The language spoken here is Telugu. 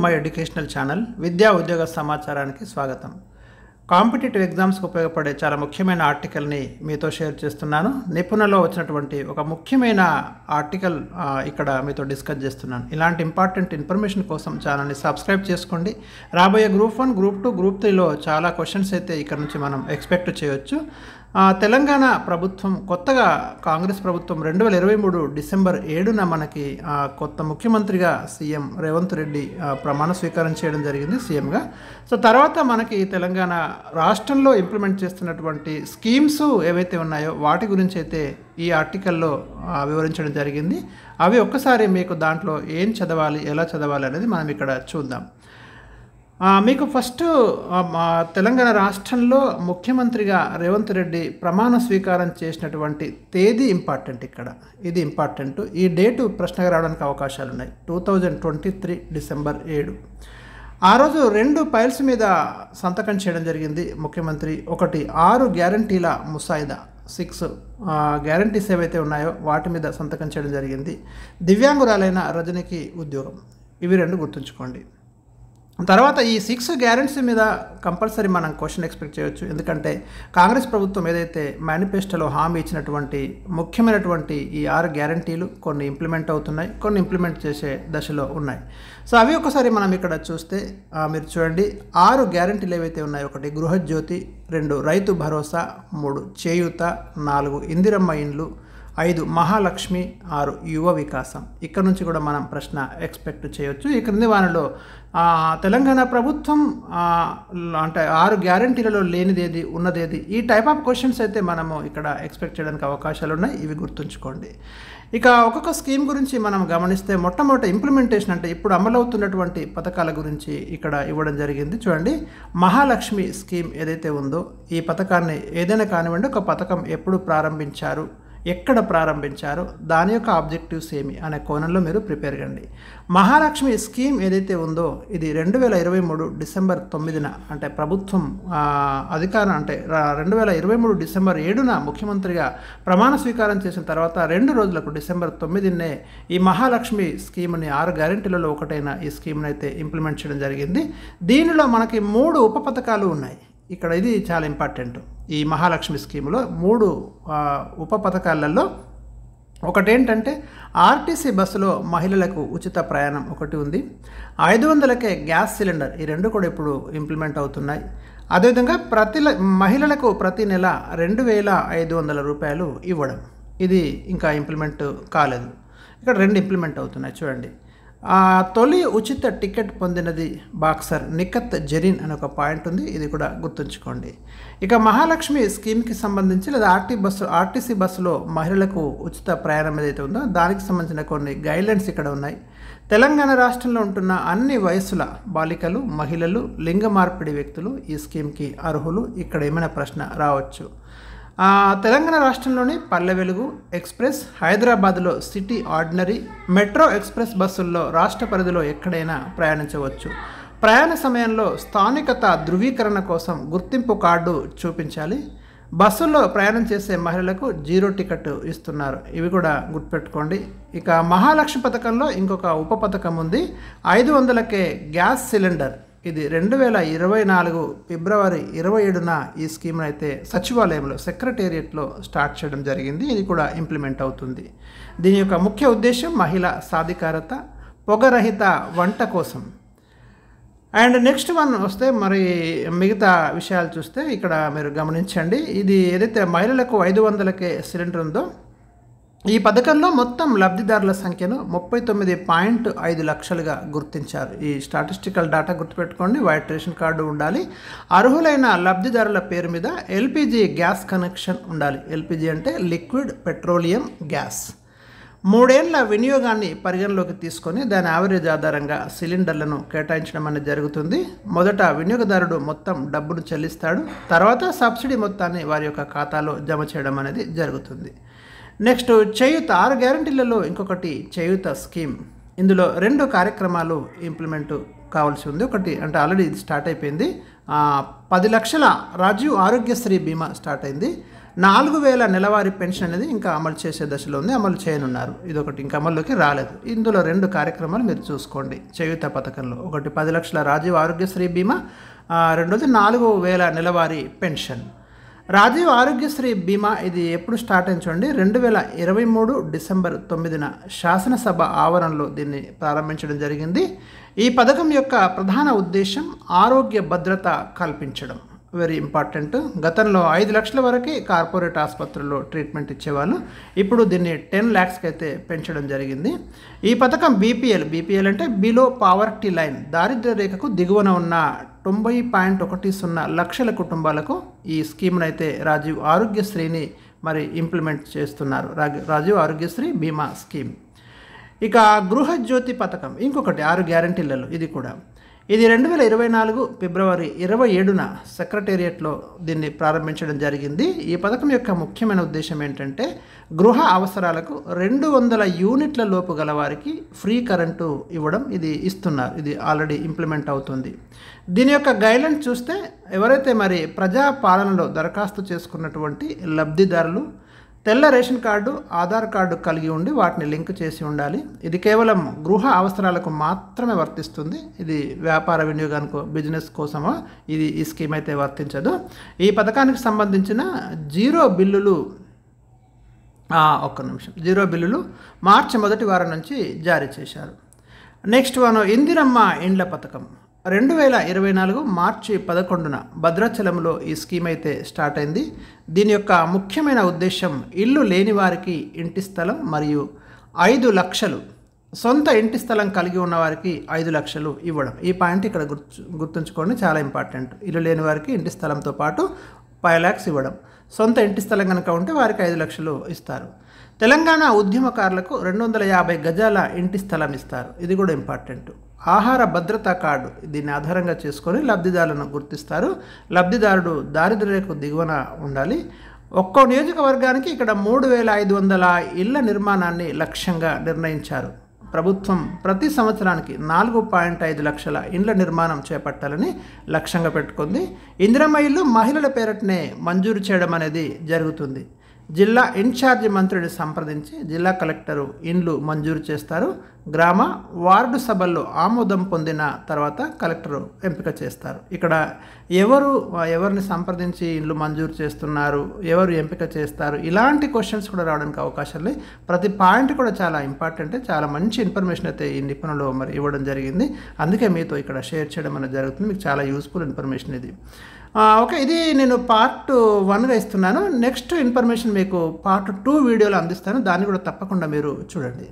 మై ఎడ్యుకేషనల్ ఛానల్ విద్యా ఉద్యోగ సమాచారానికి స్వాగతం. కాంపిటేటివ్ ఎగ్జామ్స్కి ఉపయోగపడే చాలా ముఖ్యమైన ఆర్టికల్ని మీతో షేర్ చేస్తున్నాను. నిపుణలో వచ్చినటువంటి ఒక ముఖ్యమైన ఆర్టికల్ ఇక్కడ మీతో డిస్కస్ చేస్తున్నాను. ఇలాంటి ఇంపార్టెంట్ ఇన్ఫర్మేషన్ కోసం ఛానల్ని సబ్స్క్రైబ్ చేసుకోండి. రాబోయే గ్రూప్ 1, గ్రూప్ 2, గ్రూప్ 3లో చాలా క్వశ్చన్స్ అయితే ఇక్కడ నుంచి మనం ఎక్స్పెక్ట్ చేయొచ్చు. తెలంగాణ ప్రభుత్వం కొత్తగా కాంగ్రెస్ ప్రభుత్వం 2023 డిసెంబర్ 7న మనకి కొత్త ముఖ్యమంత్రిగా సీఎం రేవంత్ రెడ్డి ప్రమాణ స్వీకారం చేయడం జరిగింది సీఎంగా. సో తర్వాత మనకి తెలంగాణ రాష్ట్రంలో ఇంప్లిమెంట్ చేస్తున్నటువంటి స్కీమ్స్ ఏవైతే ఉన్నాయో వాటి గురించి అయితే ఈ ఆర్టికల్లో వివరించడం జరిగింది. అవి ఒక్కసారి మీకు దాంట్లో ఏం చదవాలి, ఎలా చదవాలి అనేది మనం ఇక్కడ చూద్దాం. మీకు ఫస్ట్ తెలంగాణ రాష్ట్రంలో ముఖ్యమంత్రిగా రేవంత్ రెడ్డి ప్రమాణ స్వీకారం చేసినటువంటి తేదీ ఇంపార్టెంట్. ఇక్కడ ఇది ఇంపార్టెంట్. ఈ డేటు ప్రశ్నగా రావడానికి అవకాశాలు ఉన్నాయి. 2023 డిసెంబర్ 7. ఆ రోజు 2 ఫైల్స్ మీద సంతకం చేయడం జరిగింది ముఖ్యమంత్రి. ఒకటి 6 గ్యారంటీల ముసాయిదా, 6 గ్యారంటీస్ ఏవైతే ఉన్నాయో వాటి మీద సంతకం చేయడం జరిగింది. దివ్యాంగురాలైన రజనికి ఉద్యోగం, ఇవి 2 గుర్తుంచుకోండి. తర్వాత ఈ 6 గ్యారెంటీస్ మీద కంపల్సరీ మనం క్వశ్చన్ ఎక్స్పెక్ట్ చేయొచ్చు. ఎందుకంటే కాంగ్రెస్ ప్రభుత్వం ఏదైతే మేనిఫెస్టోలో హామీ ఇచ్చినటువంటి ముఖ్యమైనటువంటి ఈ 6 గ్యారంటీలు కొన్ని ఇంప్లిమెంట్ అవుతున్నాయి, కొన్ని ఇంప్లిమెంట్ చేసే దశలో ఉన్నాయి. సో అవి ఒకసారి మనం ఇక్కడ చూస్తే మీరు చూడండి, 6 గ్యారంటీలు ఏవైతే ఉన్నాయో, 1 గృహజ్యోతి, 2 రైతు భరోసా, 3 చేయూత, 4 ఇందిరమ్మ ఇండ్లు, 5 మహాలక్ష్మి, 6 యువ వికాసం. ఇక్కడ నుంచి కూడా మనం ప్రశ్న ఎక్స్పెక్ట్ చేయొచ్చు. ఈ క్రింది వారిలో తెలంగాణ ప్రభుత్వం అంటే 6 గ్యారంటీలలో లేనిదేది, ఉన్నదేది, ఈ టైప్ ఆఫ్ క్వశ్చన్స్ అయితే మనము ఇక్కడ ఎక్స్పెక్ట్ చేయడానికి అవకాశాలు ఉన్నాయి. ఇవి గుర్తుంచుకోండి. ఇక ఒక్కొక్క స్కీమ్ గురించి మనం గమనిస్తే మొట్టమొదటి ఇంప్లిమెంటేషన్ అంటే ఇప్పుడు అమలవుతున్నటువంటి పథకాల గురించి ఇక్కడ ఇవ్వడం జరిగింది. చూడండి, మహాలక్ష్మి స్కీమ్ ఏదైతే ఉందో ఈ పథకాన్ని ఏదైనా కానివ్వండి, ఒక పథకం ఎప్పుడు ప్రారంభించారు, ఎక్కడ ప్రారంభించారో, దాని యొక్క ఆబ్జెక్టివ్స్ ఏమి అనే కోణంలో మీరు ప్రిపేర్ కండి. మహాలక్ష్మి స్కీమ్ ఏదైతే ఉందో ఇది 2023 డిసెంబర్ 9న అంటే ప్రభుత్వం అధికారం అంటే 2023 డిసెంబర్ 7న ముఖ్యమంత్రిగా ప్రమాణ స్వీకారం చేసిన తర్వాత 2 రోజులకు డిసెంబర్ 9నే ఈ మహాలక్ష్మి స్కీమ్ని 6 గ్యారెంటీలలో ఒకటైన ఈ స్కీమ్ని అయితే ఇంప్లిమెంట్ చేయడం జరిగింది. దీనిలో మనకి 3 ఉప పథకాలు ఉన్నాయి. ఇక్కడ ఇది చాలా ఇంపార్టెంట్. ఈ మహాలక్ష్మి స్కీమ్లో 3 ఉప పథకాలలో ఒకటేంటంటే ఆర్టీసీ బస్సులో మహిళలకు ఉచిత ప్రయాణం ఒకటి ఉంది. 500కే గ్యాస్ సిలిండర్, ఈ 2 కూడా ఇప్పుడు ఇంప్లిమెంట్ అవుతున్నాయి. అదేవిధంగా మహిళలకు ప్రతి నెల 2500 రూపాయలు ఇవ్వడం, ఇది ఇంకా ఇంప్లిమెంట్ కాలేదు. ఇక్కడ 2 ఇంప్లిమెంట్ అవుతున్నాయి. చూడండి, తొలి ఉచిత టికెట్ పొందినది బాక్సర్ నిఖత్ జరీన్ అనే ఒక పాయింట్ ఉంది. ఇది కూడా గుర్తుంచుకోండి. ఇక మహాలక్ష్మి స్కీమ్కి సంబంధించి లేదా ఆర్టీసీ బస్సులో మహిళలకు ఉచిత ప్రయాణం ఏదైతే ఉందో దానికి సంబంధించిన కొన్ని గైడ్లైన్స్ ఇక్కడ ఉన్నాయి. తెలంగాణ రాష్ట్రంలో ఉంటున్న అన్ని వయస్సుల బాలికలు, మహిళలు, లింగ మార్పిడి వ్యక్తులు ఈ స్కీమ్కి అర్హులు. ఇక్కడ ఏమైనా ప్రశ్న రావచ్చు. తెలంగాణ రాష్ట్రంలోని పల్లె వెలుగు ఎక్స్ప్రెస్, హైదరాబాద్లో సిటీ ఆర్డినరీ, మెట్రో ఎక్స్ప్రెస్ బస్సుల్లో రాష్ట్ర పరిధిలో ఎక్కడైనా ప్రయాణించవచ్చు. ప్రయాణ సమయంలో స్థానికత ధృవీకరణ కోసం గుర్తింపు కార్డు చూపించాలి. బస్సుల్లో ప్రయాణం చేసే మహిళలకు 0 టికెట్ ఇస్తున్నారు. ఇవి కూడా గుర్తుపెట్టుకోండి. ఇక మహాలక్ష్మి పథకంలో ఇంకొక ఉప పథకం ఉంది. 500కే గ్యాస్ సిలిండర్, ఇది 2024 ఫిబ్రవరి 27న ఈ స్కీమ్ను అయితే సచివాలయంలో సెక్రటేరియట్లో స్టార్ట్ చేయడం జరిగింది. ఇది కూడా ఇంప్లిమెంట్ అవుతుంది. దీని యొక్క ముఖ్య ఉద్దేశం మహిళా సాధికారత, పొగరహిత వంట కోసం. అండ్ నెక్స్ట్ వన్ వస్తే మరి మిగతా విషయాలు చూస్తే ఇక్కడ మీరు గమనించండి. ఇది ఏదైతే మహిళలకు 500కే సిలిండర్ ఉందో ఈ పథకంలో మొత్తం లబ్ధిదారుల సంఖ్యను 39.5 లక్షలుగా గుర్తించారు. ఈ స్టాటిస్టికల్ డేటా గుర్తుపెట్టుకోండి. వైట్ రేషన్ కార్డు ఉండాలి. అర్హులైన లబ్ధిదారుల పేరు మీద ఎల్పిజి గ్యాస్ కనెక్షన్ ఉండాలి. ఎల్పిజి అంటే లిక్విడ్ పెట్రోలియం గ్యాస్. 3 ఏళ్ల వినియోగాన్ని పరిగణలోకి తీసుకొని దాని యావరేజ్ ఆధారంగా సిలిండర్లను కేటాయించడం అనేది జరుగుతుంది. మొదట వినియోగదారుడు మొత్తం డబ్బును చెల్లిస్తాడు. తర్వాత సబ్సిడీ మొత్తాన్ని వారి యొక్క ఖాతాలో జమ చేయడం అనేది జరుగుతుంది. నెక్స్ట్ చేయూత, 6 గ్యారంటీలలో ఇంకొకటి చేయూత స్కీమ్. ఇందులో 2 కార్యక్రమాలు ఇంప్లిమెంట్ కావాల్సి ఉంది. ఒకటి అంటే ఆల్రెడీ ఇది స్టార్ట్ అయిపోయింది. 10 లక్షల రాజీవ్ ఆరోగ్యశ్రీ బీమా స్టార్ట్ అయింది. 4000 నెలవారీ పెన్షన్ అనేది ఇంకా అమలు చేసే దశలో ఉంది, అమలు చేయనున్నారు. ఇదొకటి ఇంకా అమల్లోకి రాలేదు. ఇందులో 2 కార్యక్రమాలు మీరు చూసుకోండి చేయూత పథకంలో. ఒకటి 10 లక్షల రాజీవ్ ఆరోగ్యశ్రీ బీమా, రెండోది 4000 నెలవారీ పెన్షన్. రాజీవ్ ఆరోగ్యశ్రీ బీమా ఇది ఎప్పుడు స్టార్ట్ అయింది చూడండి, 2023 డిసెంబర్ 9న శాసనసభ ఆవరణలో దీన్ని ప్రారంభించడం జరిగింది. ఈ పథకం యొక్క ప్రధాన ఉద్దేశం ఆరోగ్య భద్రత కల్పించడం. Very important. గతంలో 5 లక్షల వరకు కార్పొరేట్ ఆసుపత్రుల్లో ట్రీట్మెంట్ ఇచ్చేవాళ్ళు, ఇప్పుడు దీన్ని 10 lakhsకి అయితే పెంచడం జరిగింది. ఈ పథకం బీపీఎల్ అంటే బిలో పావర్టీ లైన్, దారిద్ర్య రేఖకు దిగువన ఉన్న 90.10 లక్షల కుటుంబాలకు ఈ స్కీమ్ను అయితే రాజీవ్ ఆరోగ్యశ్రీని మరి ఇంప్లిమెంట్ చేస్తున్నారు. రాజీవ్ ఆరోగ్యశ్రీ బీమా స్కీమ్. ఇక గృహజ్యోతి పథకం ఇంకొకటి 6 గ్యారంటీలలో ఇది 2024 ఫిబ్రవరి 27న సెక్రటేరియట్లో దీన్ని ప్రారంభించడం జరిగింది. ఈ పథకం యొక్క ముఖ్యమైన ఉద్దేశం ఏంటంటే గృహ అవసరాలకు 200 యూనిట్ల లోపు గల వారికి ఫ్రీ కరెంటు ఇవ్వడం. ఇది ఇస్తున్నారు, ఇది ఆల్రెడీ ఇంప్లిమెంట్ అవుతుంది. దీని యొక్క గైడ్లైన్ చూస్తే ఎవరైతే మరి ప్రజా పాలనలో దరఖాస్తు చేసుకున్నటువంటి లబ్ధిదారులు తెల్ల రేషన్ కార్డు, ఆధార్ కార్డు కలిగి ఉండి వాటిని లింక్ చేసి ఉండాలి. ఇది కేవలం గృహ అవసరాలకు మాత్రమే వర్తిస్తుంది. ఇది వ్యాపార వినియోగానికి, బిజినెస్ కోసమో ఈ స్కీమ్ అయితే వర్తించదు. ఈ పథకానికి సంబంధించిన జీరో బిల్లులు మార్చి 1వ వారం నుంచి జారీ చేశారు. నెక్స్ట్ ఇందిరమ్మ ఇండ్ల పథకం 2024 మార్చి 11న భద్రాచలంలో ఈ స్కీమ్ అయితే స్టార్ట్ అయింది. దీని యొక్క ముఖ్యమైన ఉద్దేశం ఇల్లు లేని వారికి ఇంటి స్థలం మరియు 5 లక్షలు, సొంత ఇంటి స్థలం కలిగి ఉన్న వారికి 5 లక్షలు ఇవ్వడం. ఈ పాయింట్ ఇక్కడ గుర్తుంచుకోండి, చాలా ఇంపార్టెంట్. ఇల్లు లేని వారికి ఇంటి స్థలంతో పాటు 5 lakhs ఇవ్వడం. సొంత ఇంటి స్థలం కనుక ఉంటే వారికి 5 లక్షలు ఇస్తారు. తెలంగాణ ఉద్యమకారులకు 250 గజాల ఇంటి స్థలం ఇస్తారు. ఇది కూడా ఇంపార్టెంట్. ఆహార భద్రతా కార్డు దీన్ని ఆధారంగా చేసుకొని లబ్ధిదారులను గుర్తిస్తారు. లబ్ధిదారుడు దారిద్ర్యకు దిగువన ఉండాలి. ఒక్కో నియోజకవర్గానికి ఇక్కడ 3500 ఇళ్ల నిర్మాణాన్ని లక్ష్యంగా నిర్ణయించారు. ప్రభుత్వం ప్రతి సంవత్సరానికి 4.5 లక్షల ఇండ్ల నిర్మాణం చేపట్టాలని లక్ష్యంగా పెట్టుకుంది. ఇందిరమ్మ ఇల్లు మహిళల పేరటనే మంజూరు చేయడం అనేది జరుగుతుంది. జిల్లా ఇన్ఛార్జి మంత్రిని సంప్రదించి జిల్లా కలెక్టరు ఇండ్లు మంజూరు చేస్తారు. గ్రామ వార్డు సభల్లో ఆమోదం పొందిన తర్వాత కలెక్టరు ఎంపిక చేస్తారు. ఇక్కడ ఎవరిని సంప్రదించి ఇండ్లు మంజూరు చేస్తున్నారు, ఎవరు ఎంపిక చేస్తారు, ఇలాంటి క్వశ్చన్స్ కూడా రావడానికి అవకాశం లేదు. ప్రతి పాయింట్ కూడా చాలా ఇంపార్టెంట్. చాలా మంచి ఇన్ఫర్మేషన్ అయితే ఈ నిపుణులు మరి ఇవ్వడం జరిగింది. అందుకే మీతో ఇక్కడ షేర్ చేయడం అనేది జరుగుతుంది. మీకు చాలా యూస్ఫుల్ ఇన్ఫర్మేషన్ ఇది. ఓకే, ఇది నేను పార్ట్ 1గా ఇస్తున్నాను. నెక్స్ట్ ఇన్ఫర్మేషన్ మీకు పార్ట్ 2 వీడియోలో అందిస్తాను. దాన్ని కూడా తప్పకుండా మీరు చూడండి.